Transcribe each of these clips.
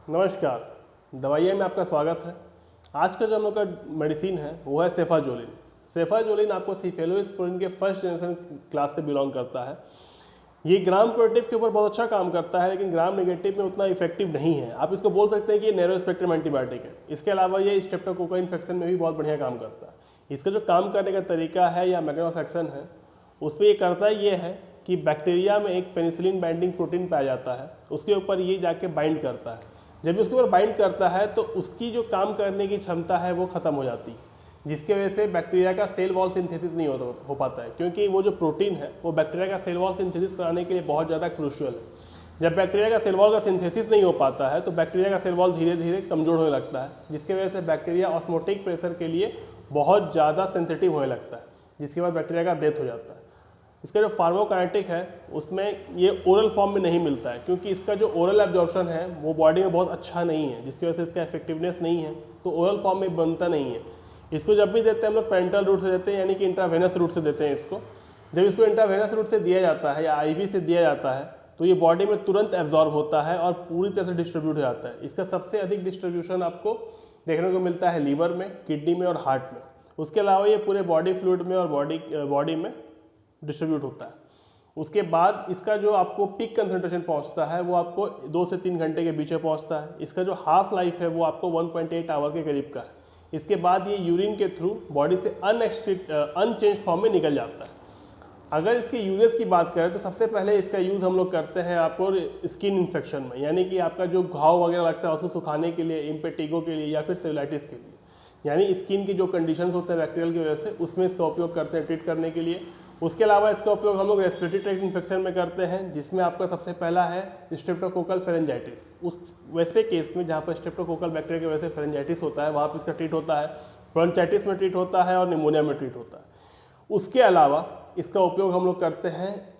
नमस्कार। दवाइयाँ में आपका स्वागत है। आज का जो हम लोग का मेडिसिन है वो है सेफाजोलिन। सेफाजोलिन आपको सिफेलोस्पोरिन के फर्स्ट जनरेशन क्लास से बिलोंग करता है। ये ग्राम पॉजिटिव के ऊपर बहुत अच्छा काम करता है, लेकिन ग्राम नेगेटिव में उतना इफेक्टिव नहीं है। आप इसको बोल सकते हैं कि ये नैरो स्पेक्ट्रम एंटीबायोटिक है। इसके अलावा ये स्ट्रेप्टोकोकल इन्फेक्शन में भी बहुत बढ़िया काम करता है। इसका जो काम करने का तरीका है या मैकेनिज्म ऑफ एक्शन है, उसमें ये करता ये है कि बैक्टीरिया में एक पेनिसिलिन बाइंडिंग प्रोटीन पाया जाता है, उसके ऊपर ये जाके बाइंड करता है। जब उसके ऊपर बाइंड करता है तो उसकी जो काम करने की क्षमता है वो खत्म हो जाती है, जिसकी वजह से बैक्टीरिया का सेल वॉल सिंथेसिस नहीं हो पाता है, क्योंकि वो जो प्रोटीन है वो बैक्टीरिया का सेल वॉल सिंथेसिस कराने के लिए बहुत ज़्यादा क्रूशियल है। जब बैक्टीरिया का सेल वॉल का सिंथेसिस नहीं हो पाता है तो बैक्टीरिया का सेल वॉल धीरे धीरे कमजोर होने लगता है, जिसकी वजह से बैक्टीरिया ऑस्मोटिक प्रेशर के लिए बहुत ज़्यादा सेंसिटिव होने लगता है, जिसके बाद बैक्टीरिया का डेथ हो जाता है। इसका जो फार्माकोकाइनेटिक है उसमें ये ओरल फॉर्म में नहीं मिलता है, क्योंकि इसका जो ओरल एब्जॉर्प्शन है वो बॉडी में बहुत अच्छा नहीं है, जिसकी वजह से इसका इफेक्टिवनेस नहीं है, तो ओरल फॉर्म में बनता नहीं है। इसको जब भी देते हैं हम लोग पेरेंटल रूट से देते हैं, यानी कि इंट्रावेनस रूट से देते हैं इसको। जब इसको इंट्रावेनस रूट से दिया जाता है या आईवी से दिया जाता है तो ये बॉडी में तुरंत एब्जॉर्ब होता है और पूरी तरह से डिस्ट्रीब्यूट हो जाता है। इसका सबसे अधिक डिस्ट्रीब्यूशन आपको देखने को मिलता है लीवर में, किडनी में और हार्ट में। उसके अलावा ये पूरे बॉडी फ्लूइड में और बॉडी में डिस्ट्रीब्यूट होता है। उसके बाद इसका जो आपको पीक कंसंट्रेशन पहुंचता है वो आपको 2 से 3 घंटे के बीच में पहुंचता है। इसका जो हाफ लाइफ है वो आपको 1.8 आवर के करीब का है। इसके बाद ये यूरिन के थ्रू बॉडी से अनचेंज फॉर्म में निकल जाता है। अगर इसके यूजेस की बात करें तो सबसे पहले इसका यूज़ हम लोग करते हैं आपको स्किन इन्फेक्शन में, यानी कि आपका जो घाव वगैरह लगता है उसको सुखाने के लिए, इम्पेटिगो के लिए या फिर सेलुलाइटिस के लिए, यानी स्किन की जो कंडीशंस होते हैं बैक्टीरियल की वजह से, उसमें इसका उपयोग करते हैं ट्रीट करने के लिए। उसके अलावा इसका उपयोग हम लोग रेस्पिरेटरी ट्रैक्ट इन्फेक्शन में करते हैं, जिसमें आपका सबसे पहला है स्ट्रेप्टोकोकल फेरेंजाइटिस। उस वैसे केस में जहाँ पर स्ट्रेप्टोकोकल बैक्टीरिया की वजह से फेरेंजाइटिस होता है वहाँ पर इसका ट्रीट होता है, ब्रोंचाइटिस में ट्रीट होता है और निमोनिया में ट्रीट होता है। उसके अलावा इसका उपयोग हम लोग करते हैं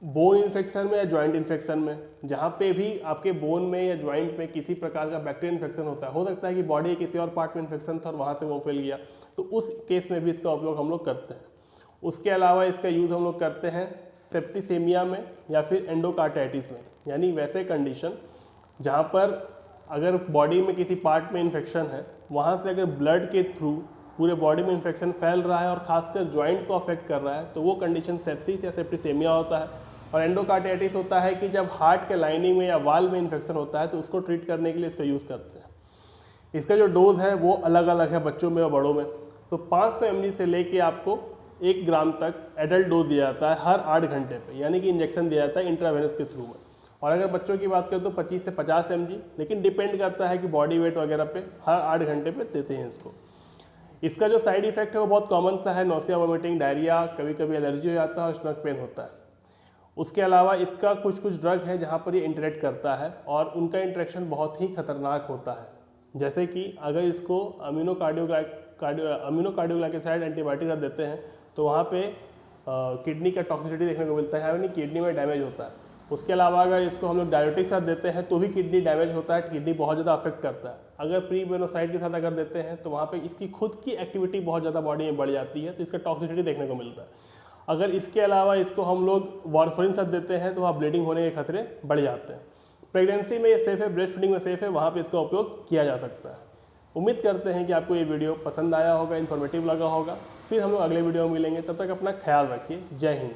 बोन इन्फेक्शन में या ज्वाइंट इन्फेक्शन में, जहाँ पे भी आपके बोन में या ज्वाइंट में किसी प्रकार का बैक्टीरियल इन्फेक्शन होता है। हो सकता है कि बॉडी के किसी और पार्ट में इन्फेक्शन था और वहाँ से वो फैल गया, तो उस केस में भी इसका उपयोग हम लोग करते हैं। उसके अलावा इसका यूज़ हम लोग करते हैं सेप्टिसेमिया में या फिर एंडोकार्टाइटिस में, यानी वैसे कंडीशन जहाँ पर अगर बॉडी में किसी पार्ट में इन्फेक्शन है, वहाँ से अगर ब्लड के थ्रू पूरे बॉडी में इन्फेक्शन फैल रहा है और खासकर ज्वाइंट को अफेक्ट कर रहा है, तो वो कंडीशन सेप्सिस या सेप्टिसेमिया होता है। और एंडोकार्टाइटिस होता है कि जब हार्ट के लाइनिंग में या वाल में इन्फेक्शन होता है तो उसको ट्रीट करने के लिए इसका यूज़ करते हैं। इसका जो डोज है वो अलग अलग है बच्चों में और बड़ों में। तो 500 mg से लेके आपको 1 ग्राम तक एडल्ट डोज दिया जाता है हर 8 घंटे पे, यानी कि इंजेक्शन दिया जाता है इंट्रावेनस के थ्रू में। और अगर बच्चों की बात करें तो 25 से 50 mg, लेकिन डिपेंड करता है कि बॉडी वेट वगैरह पे हर 8 घंटे पे देते हैं इसको। इसका जो साइड इफेक्ट है वो बहुत कॉमन सा है, नौसिया, वोमिटिंग, डायरिया, कभी कभी एलर्जी हो जाता है और स्टमक पेन होता है। उसके अलावा इसका कुछ ड्रग है जहाँ पर ये इंटरेक्ट करता है और उनका इंटरेक्शन बहुत ही खतरनाक होता है। जैसे कि अगर इसको अमीनोकार्डियोग्लाइकोसाइड एंटीबायोटिक आप देते हैं तो वहाँ पे किडनी का टॉक्सिसिटी देखने को मिलता है, यानी किडनी में डैमेज होता है। उसके अलावा अगर इसको हम लोग डायबिटिक साथ देते हैं तो भी किडनी डैमेज होता है, किडनी बहुत ज़्यादा अफेक्ट करता है। अगर प्रीवेनोसाइड के साथ अगर देते हैं तो वहाँ पे इसकी खुद की एक्टिविटी बहुत ज़्यादा बॉडी में बढ़ जाती है, तो इसका टॉक्सिसिटी देखने को मिलता है। अगर इसके अलावा इसको हम लोग वारफरिन साथ देते हैं तो वहाँ ब्लीडिंग होने के खतरे बढ़ जाते हैं। प्रेगनेंसी में ये सेफ़ है, ब्रेस्ट फीडिंग में सेफ़ है, वहाँ पर इसका उपयोग किया जा सकता है। उम्मीद करते हैं कि आपको ये वीडियो पसंद आया होगा, इन्फॉर्मेटिव लगा होगा। फिर हम लोग अगले वीडियो में मिलेंगे, तब तक अपना ख्याल रखिए। जय हिंद।